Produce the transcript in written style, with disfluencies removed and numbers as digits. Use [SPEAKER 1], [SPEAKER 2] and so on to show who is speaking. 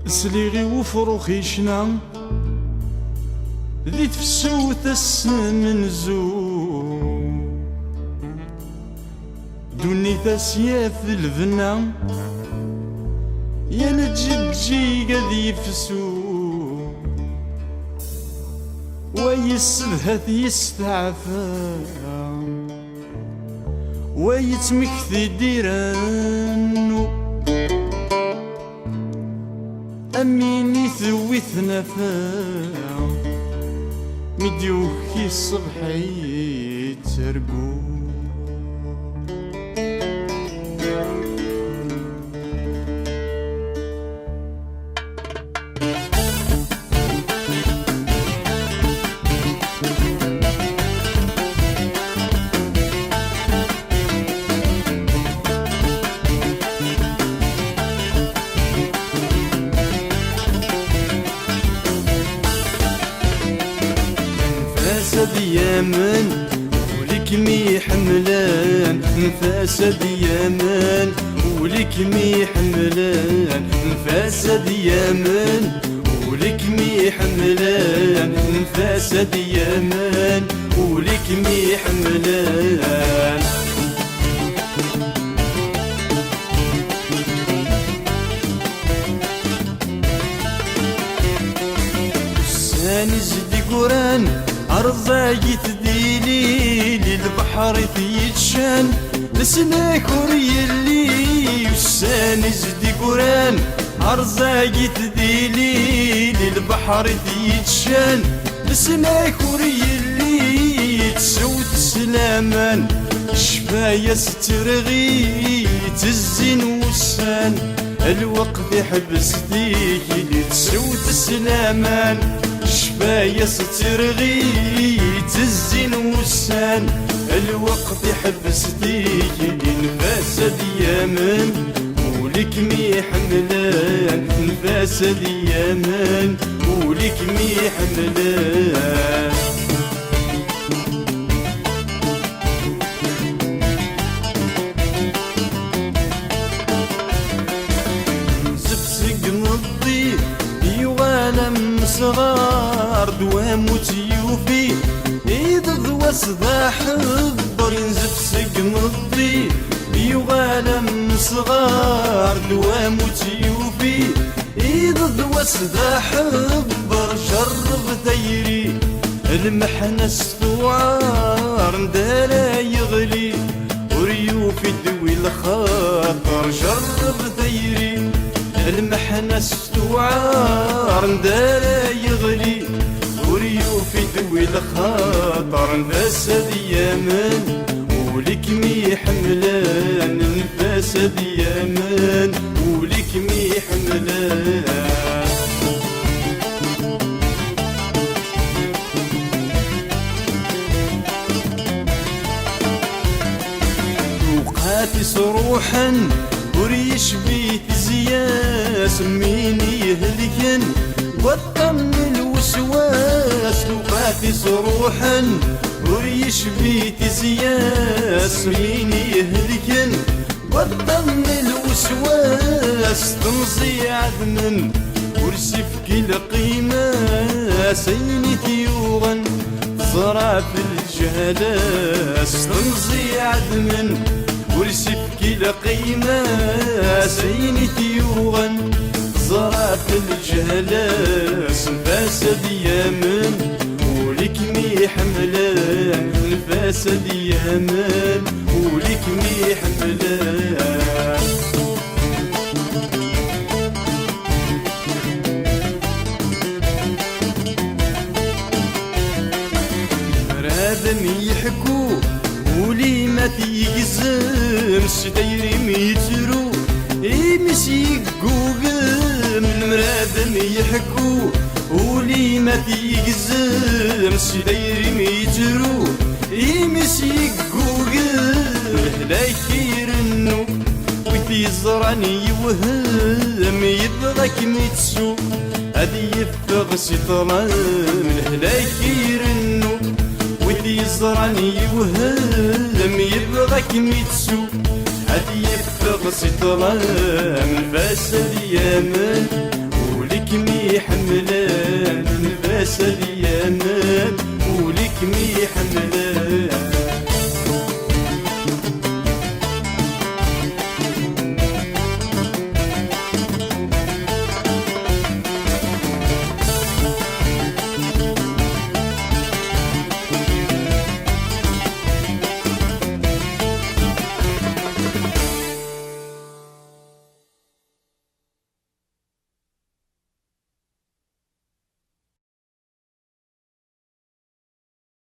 [SPEAKER 1] سليغي وفروخي شنا ذي تفسوت السمن زو دوني تسياف الفنا يا نجي قد يفسو ويسبهث يستعفى ويتمكثي ديرانو أميني ثويث نفا مديوكي الصبح يترقو يمن ولك مي حملان فاسد يمن ولك مي حملان فاسد يمن ولك مي حملان فاسد يمن ولك مي حملان ساني زدي قران أرضاي تديلي للبحر يتشان لسناك وريلي والساني زدي قران أرضاي تديلي للبحر يتشان لسناك وريلي تسوت سلامان شفايا سترغي تزين وسان الوقت يحبس ديك تسوت سلامان شفايا سترغي تزين وسان الوقت يحبس ديك نفاس ديامن ولك مي حملان نفاس ديامن ولك مي حملان زبسق نضي يوالم صغار دوام وتيوفي إذا ذوا صداح الضر ينزف سقم الضي يغالم صغار دوام وتيوفي إذا ذوا صداح الضر شرب ثيري المحنة استوعار ندالا يغلي وريوفي دوي الخاطر شرب ثيري المحنة استوعار ندالا يغلي وريوفي دوي الخاطر نفاس ديامن ولك مي حملان نفاس ديامن ولك مي حملان وقاتي صروحا وريش بيت زياس ميني يهلكن وطن الوسواس لقاتي صروحا وريش بيت زياس ميني يهلكن وطن الوسواس تنصي عدمن ورسفك القيمة سيني تيوغن زرع في الجهلاس تنصي عدمن ورسفك القيمة سيني تيوغن زرع في الجهلاس نفاس ديامن ولك مي حملان نفاس ديامن ولك مي حملان مرادم يحكو ولي ما تيقزم سديري ميترو إيمس يقوقم المرادم يحكو ولي ما تيقزم سديري ميترو إيمس يقوقم هلاك يرنو ويتي زراني يوهم يبغاك ميتسو هادي يفغ سطران هلاك يرنو ويتي زراني يوهم يبغاك ميتسو هادي يفغ سطران فاس ديامن وليك مي حملان نباس اليمن وليك مي حملان